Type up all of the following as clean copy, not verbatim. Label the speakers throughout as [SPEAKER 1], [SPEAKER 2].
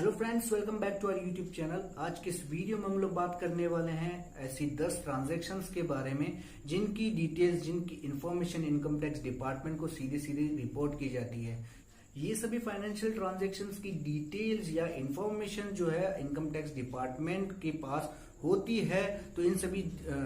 [SPEAKER 1] Hello friends, welcome back to our YouTube channel. आज के इस वीडियो में हम लोग बात करने वाले हैं ऐसी 10 ट्रांजैक्शंस के बारे में जिनकी डिटेल्स, जिनकी इंफॉर्मेशन इनकम टैक्स डिपार्टमेंट को सीधे सीधे रिपोर्ट की जाती है। ये सभी फाइनेंशियल ट्रांजैक्शंस की डिटेल्स या इंफॉर्मेशन जो है इनकम टैक्स डिपार्टमेंट के पास होती है, तो इन सभी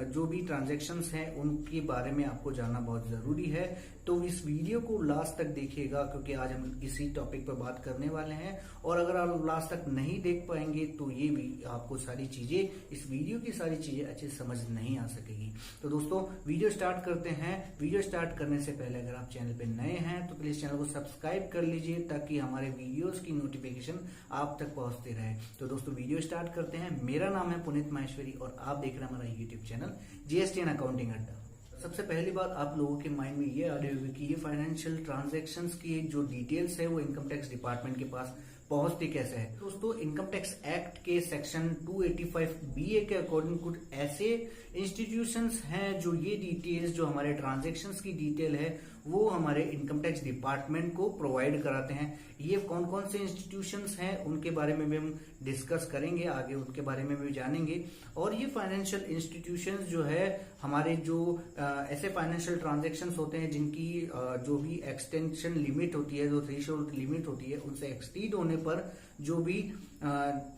[SPEAKER 1] जो भी ट्रांजैक्शंस हैं उनके बारे में आपको जानना बहुत जरूरी है। तो इस वीडियो को लास्ट तक देखिएगा क्योंकि आज हम इसी टॉपिक पर बात करने वाले हैं। और अगर आप लास्ट तक नहीं देख पाएंगे तो ये भी आपको सारी चीजें, इस वीडियो की सारी चीजें अच्छे से समझ नहीं आ सकेगी। तो दोस्तों वीडियो स्टार्ट करते हैं। वीडियो स्टार्ट करने से पहले अगर आप चैनल पे नए हैं तो प्लीज चैनल को सब्सक्राइब कर लीजिए ताकि हमारे वीडियोस की नोटिफिकेशन आप तक पहुंचते रहे। तो दोस्तों वीडियो स्टार्ट करते हैं। मेरा नाम है पुनीत माहेश्वरी और आप देख रहे हैं हमारा YouTube channel GST and accounting अड्डा। सबसे पहली बात आप लोगों के माइंड में ये आ रही होगी कि ये फाइनेंशियल ट्रांजैक्शंस की जो डिटेल्स है वो इनकम टैक्स डिपार्टमेंट के पास पहुंचती कैसे है। दोस्तों इनकम टैक्स एक्ट के सेक्शन 285 BA के अकॉर्डिंग कुछ ऐसे इंस्टीट्यूशंस हैं जो ये डिटेल्स, जो हमारे ट्रांजैक्शंस की डिटेल है वो हमारे इनकम टैक्स डिपार्टमेंट को प्रोवाइड कराते हैं। ये कौन कौन से इंस्टीट्यूशंस हैं उनके बारे में भी हम डिस्कस करेंगे, आगे उनके बारे में भी जानेंगे। और ये फाइनेंशियल इंस्टीट्यूशंस जो है हमारे जो ऐसे फाइनेंशियल ट्रांजैक्शंस होते हैं जिनकी जो भी एक्सटेंशन लिमिट होती है, जो थ्रेशोल्ड लिमिट होती है, उनसे एक्सटीड होने पर जो भी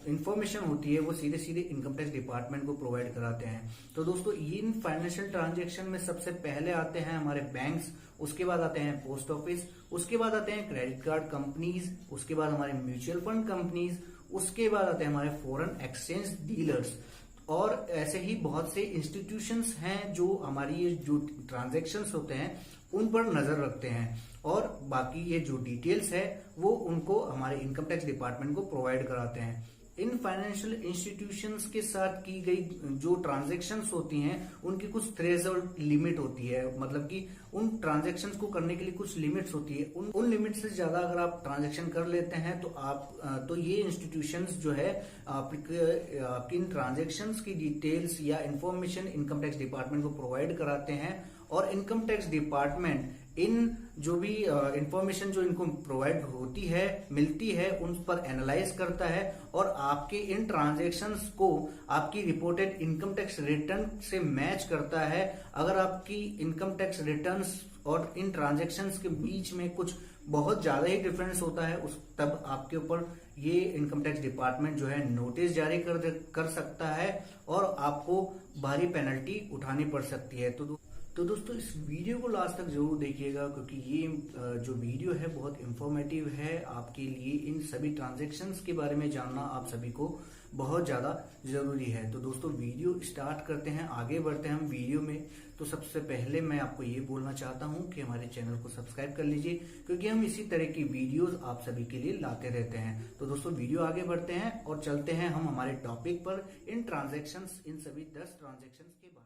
[SPEAKER 1] इंफॉर्मेशन होती है वो सीधे सीधे इनकम टैक्स डिपार्टमेंट को प्रोवाइड कराते हैं। तो दोस्तों इन फाइनेंशियल ट्रांजैक्शन में सबसे पहले आते हैं हमारे बैंक्स, उसके बाद आते हैं पोस्ट ऑफिस, उसके बाद आते हैं क्रेडिट कार्ड कंपनीज, उसके बाद हमारे म्यूचुअल फंड कंपनीज, उसके बाद आते हैं हमारे फॉरेन एक्सचेंज डीलर्स। और ऐसे ही बहुत से इंस्टीट्यूशंस हैं जो हमारी ये जो ट्रांजैक्शंस होते हैं उन पर नजर रखते हैं और बाकी ये जो डिटेल्स है वो उनको हमारे इनकम टैक्स डिपार्टमेंट को प्रोवाइड कराते हैं। इन फाइनेंशियल इंस्टीट्यूशंस के साथ की गई जो ट्रांजैक्शंस होती हैं उनकी कुछ थ्रेशोल्ड लिमिट होती है, मतलब कि उन ट्रांजैक्शंस को करने के लिए कुछ लिमिट्स होती है। उन लिमिट से ज्यादा अगर आप ट्रांजैक्शन कर लेते हैं तो ये इंस्टीट्यूशंस जो है आपकी इन ट्रांजैक्शंस की डिटेल्स या इंफॉर्मेशन इनकम टैक्स डिपार्टमेंट को प्रोवाइड कराते हैं। और इनकम टैक्स डिपार्टमेंट इन जो भी इंफॉर्मेशन जो इनको प्रोवाइड होती है, मिलती है, उन पर एनालाइज करता है और आपके इन ट्रांजैक्शंस को आपकी रिपोर्टेड इनकम टैक्स रिटर्न से मैच करता है। अगर आपकी इनकम टैक्स रिटर्न्स और इन ट्रांजैक्शंस के बीच में कुछ बहुत ज्यादा ही डिफरेंस होता है तब आपके ऊपर ये इनकम टैक्स डिपार्टमेंट जो है नोटिस जारी कर सकता है और आपको भारी पेनल्टी उठानी पड़ सकती है। तो दोस्तों इस वीडियो को लास्ट तक जरूर देखिएगा क्योंकि ये जो वीडियो है बहुत इंफॉर्मेटिव है आपके लिए। इन सभी ट्रांजैक्शंस के बारे में जानना आप सभी को बहुत ज्यादा जरूरी है। तो दोस्तों वीडियो स्टार्ट करते हैं, आगे बढ़ते हैं हम वीडियो में। तो सबसे पहले मैं आपको ये बोलना चाहता हूं कि हमारे चैनल को सब्सक्राइब कर लीजिए क्योंकि हम इसी तरह की वीडियोस आप सभी के लिए लाते रहते हैं। तो दोस्तों वीडियो आगे बढ़ते हैं और चलते हैं हम हमारे टॉपिक पर, इन ट्रांजैक्शंस, इन सभी 10 ट्रांजैक्शंस के बारे में।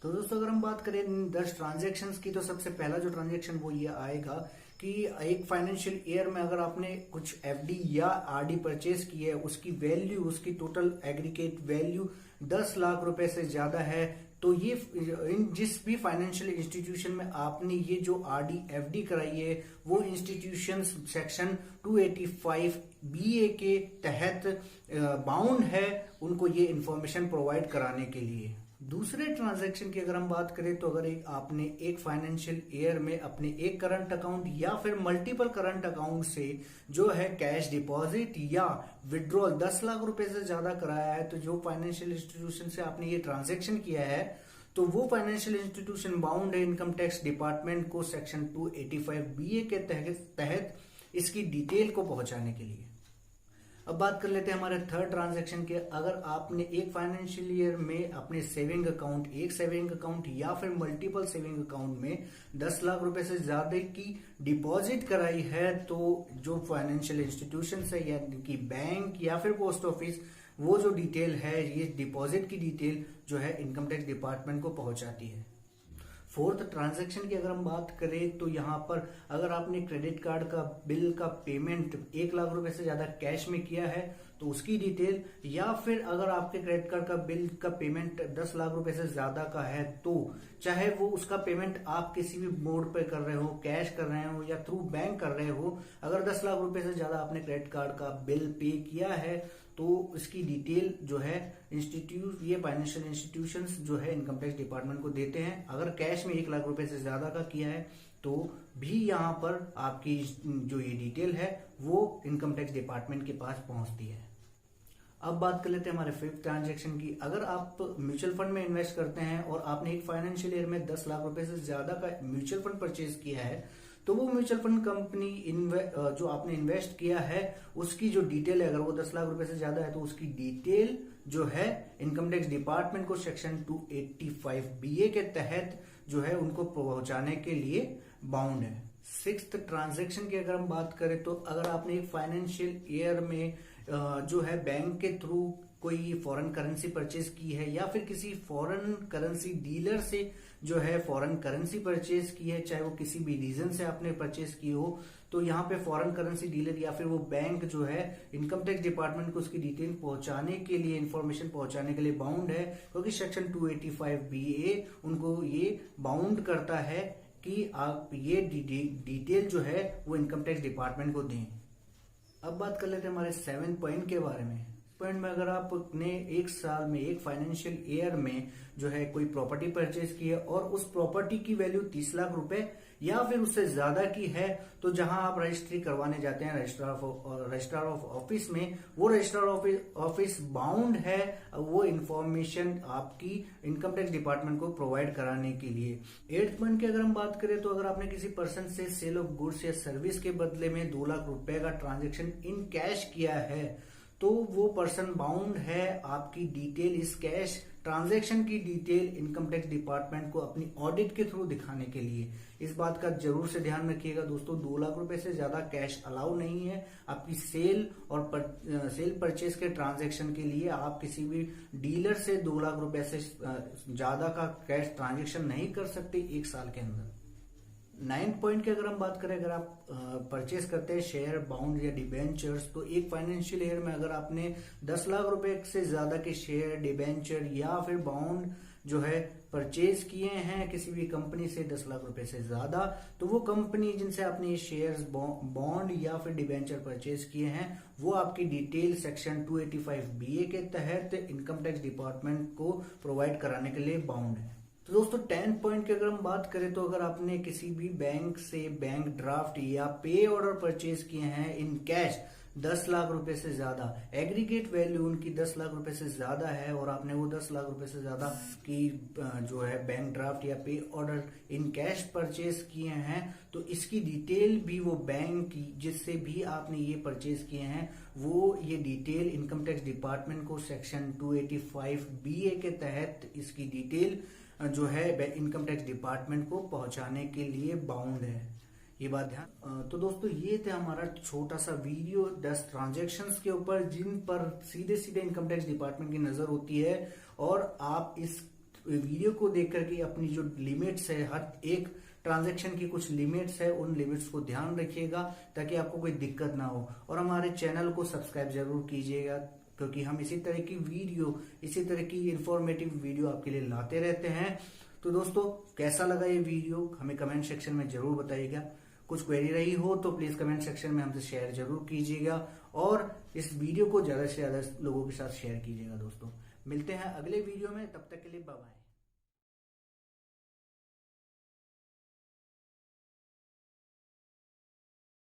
[SPEAKER 1] तो दोस्तों अगर हम बात करें 10 ट्रांजैक्शंस की तो सबसे पहला जो ट्रांजैक्शन वो ये आएगा कि एक फाइनेंशियल ईयर में अगर आपने कुछ एफडी या आरडी परचेज की है, उसकी वैल्यू, उसकी टोटल एग्रीगेट वैल्यू 10 लाख रुपए से ज्यादा है, तो ये जिस भी फाइनेंशियल इंस्टीट्यूशन में आपने ये जो आरडी एफडी कराई है वो इंस्टीट्यूशन सेक्शन 285 BA के तहत बाउंड है उनको ये इंफॉर्मेशन प्रोवाइड कराने के लिए। दूसरे ट्रांजैक्शन की अगर हम बात करें तो अगर आपने एक फाइनेंशियल ईयर में अपने एक करंट अकाउंट या फिर मल्टीपल करंट अकाउंट से जो है कैश डिपॉजिट या विड्रॉल 10 लाख रुपए से ज्यादा कराया है, तो जो फाइनेंशियल इंस्टीट्यूशन से आपने ये ट्रांजैक्शन किया है तो वो फाइनेंशियल इंस्टीट्यूशन बाउंड है इनकम टैक्स डिपार्टमेंट को सेक्शन 285 BA के तहत इसकी डिटेल को पहुंचाने के लिए। अब बात कर लेते हैं हमारे थर्ड ट्रांजैक्शन के। अगर आपने एक फाइनेंशियल ईयर में अपने सेविंग अकाउंट, एक सेविंग अकाउंट या फिर मल्टीपल सेविंग अकाउंट में 10 लाख रुपए से ज्यादा की डिपॉजिट कराई है तो जो फाइनेंशियल इंस्टीट्यूशन है यानी कि बैंक या फिर पोस्ट ऑफिस, वो जो डिटेल है, ये डिपॉजिट की डिटेल जो है इनकम टैक्स डिपार्टमेंट को पहुंचाती है। फोर्थ ट्रांजैक्शन की अगर हम बात करें तो यहाँ पर अगर आपने क्रेडिट कार्ड का बिल का पेमेंट 1 लाख रुपए से ज्यादा कैश में किया है तो उसकी डिटेल, या फिर अगर आपके क्रेडिट कार्ड का बिल का पेमेंट 10 लाख रुपए से ज्यादा का है तो चाहे वो उसका पेमेंट आप किसी भी मोड पे कर रहे हो, कैश कर रहे हो या थ्रू बैंक कर रहे हो, अगर 10 लाख रुपए से ज्यादा आपने क्रेडिट कार्ड का बिल पे किया है तो इसकी डिटेल जो है ये फाइनेंशियल इंस्टीट्यूशंस जो है इनकम टैक्स डिपार्टमेंट को देते हैं। अगर कैश में 1 लाख रुपए से ज्यादा का किया है तो भी यहाँ पर आपकी जो ये डिटेल है वो इनकम टैक्स डिपार्टमेंट के पास पहुंचती है। अब बात कर लेते हैं हमारे फिफ्थ ट्रांजैक्शन की। अगर आप म्यूचुअल फंड में इन्वेस्ट करते हैं और आपने एक फाइनेंशियल ईयर में 10 लाख रुपए से ज्यादा का म्यूचुअल फंड परचेज किया है तो वो म्यूचुअल फंड कंपनी जो आपने इन्वेस्ट किया है उसकी जो डिटेल है, अगर वो 10 लाख रुपए से ज्यादा है तो उसकी डिटेल जो है इनकम टैक्स डिपार्टमेंट को सेक्शन 285 BA के तहत जो है उनको पहुंचाने के लिए बाउंड है। सिक्स्थ ट्रांजैक्शन की अगर हम बात करें तो अगर आपने एक फाइनेंशियल ईयर में जो है बैंक के थ्रू कोई फॉरेन करेंसी परचेज की है या फिर किसी फॉरेन करेंसी डीलर से जो है फॉरेन करेंसी परचेज की है, चाहे वो किसी भी रीजन से आपने परचेज की हो, तो यहाँ पे फॉरेन करेंसी डीलर या फिर वो बैंक जो है इनकम टैक्स डिपार्टमेंट को उसकी डिटेल पहुंचाने के लिए, इंफॉर्मेशन पहुंचाने के लिए बाउंड है, क्योंकि सेक्शन 285 BA उनको ये बाउंड करता है कि आप ये डिटेल जो है वो इनकम टैक्स डिपार्टमेंट को दें। अब बात कर लेते हैं हमारे 7 पॉइंट के बारे में। पॉइंट में अगर आपने एक साल में, एक फाइनेंशियल ईयर में जो है कोई प्रॉपर्टी परचेज की है और उस प्रॉपर्टी की वैल्यू 30 लाख रुपए या फिर उससे ज्यादा की है, तो जहां आप रजिस्ट्री करवाने जाते हैं रजिस्ट्रार ऑफ ऑफिस में, वो रजिस्ट्रार ऑफिस बाउंड है वो इंफॉर्मेशन आपकी इनकम टैक्स डिपार्टमेंट को प्रोवाइड कराने के लिए। 8th पॉइंट की अगर हम बात करें तो अगर आपने किसी पर्सन से सेल ऑफ गुड्स या सर्विस के बदले में 2 लाख रुपए का ट्रांजेक्शन इन कैश किया है तो वो पर्सन बाउंड है आपकी डिटेल, इस कैश ट्रांजैक्शन की डिटेल इनकम टैक्स डिपार्टमेंट को अपनी ऑडिट के थ्रू दिखाने के लिए। इस बात का जरूर से ध्यान रखिएगा दोस्तों, 2 लाख रुपए से ज्यादा कैश अलाउ नहीं है आपकी सेल और सेल परचेज के ट्रांजैक्शन के लिए। आप किसी भी डीलर से 2 लाख रुपए से ज्यादा का कैश ट्रांजैक्शन नहीं कर सकते 1 साल के अंदर। 9th पॉइंट की अगर हम बात करें, अगर आप परचेज करते हैं शेयर, बाउंड या डिबेंचर्स, तो एक फाइनेंशियल ईयर में अगर आपने 10 लाख रुपए से ज्यादा के शेयर, डिबेंचर या फिर बाउंड जो है परचेज किए हैं किसी भी कंपनी से 10 लाख रुपए से ज्यादा, तो वो कंपनी जिनसे आपने ये शेयर्स, बॉन्ड या फिर डिबेंचर परचेज किए हैं वो आपकी डिटेल सेक्शन 285 BA के तहत इनकम टैक्स डिपार्टमेंट को प्रोवाइड कराने के लिए बाउंड है। तो दोस्तों 10th पॉइंट की अगर हम बात करें तो अगर आपने किसी भी बैंक से बैंक ड्राफ्ट या पे ऑर्डर परचेज किए हैं इन कैश 10 लाख रुपए से ज्यादा, एग्रीगेट वैल्यू उनकी 10 लाख रुपए से ज्यादा है और आपने वो 10 लाख रुपए से ज्यादा की जो है बैंक ड्राफ्ट या पे ऑर्डर इन कैश परचेज किए हैं, तो इसकी डिटेल भी वो बैंक जिससे भी आपने ये परचेज किए हैं वो ये डिटेल इनकम टैक्स डिपार्टमेंट को सेक्शन 285 BA के तहत इसकी डिटेल जो है इनकम टैक्स डिपार्टमेंट को पहुंचाने के लिए बाउंड है। ये बात ध्यान। तो दोस्तों ये थे हमारा छोटा सा वीडियो 10 ट्रांजैक्शंस के ऊपर जिन पर सीधे सीधे इनकम टैक्स डिपार्टमेंट की नजर होती है, और आप इस वीडियो को देख करके अपनी जो लिमिट्स है, हर एक ट्रांजैक्शन की कुछ लिमिट्स है, उन लिमिट्स को ध्यान रखिएगा ताकि आपको कोई दिक्कत ना हो। और हमारे चैनल को सब्सक्राइब जरूर कीजिएगा क्योंकि हम इसी तरह की वीडियो, इसी तरह की इंफॉर्मेटिव वीडियो आपके लिए लाते रहते हैं। तो दोस्तों कैसा लगा ये वीडियो हमें कमेंट सेक्शन में जरूर बताइएगा। कुछ क्वेरी रही हो तो प्लीज कमेंट सेक्शन में हमसे शेयर जरूर कीजिएगा और इस वीडियो को ज्यादा से ज्यादा लोगों के साथ शेयर कीजिएगा। दोस्तों मिलते हैं अगले वीडियो में, तब तक के लिए बाय बाय।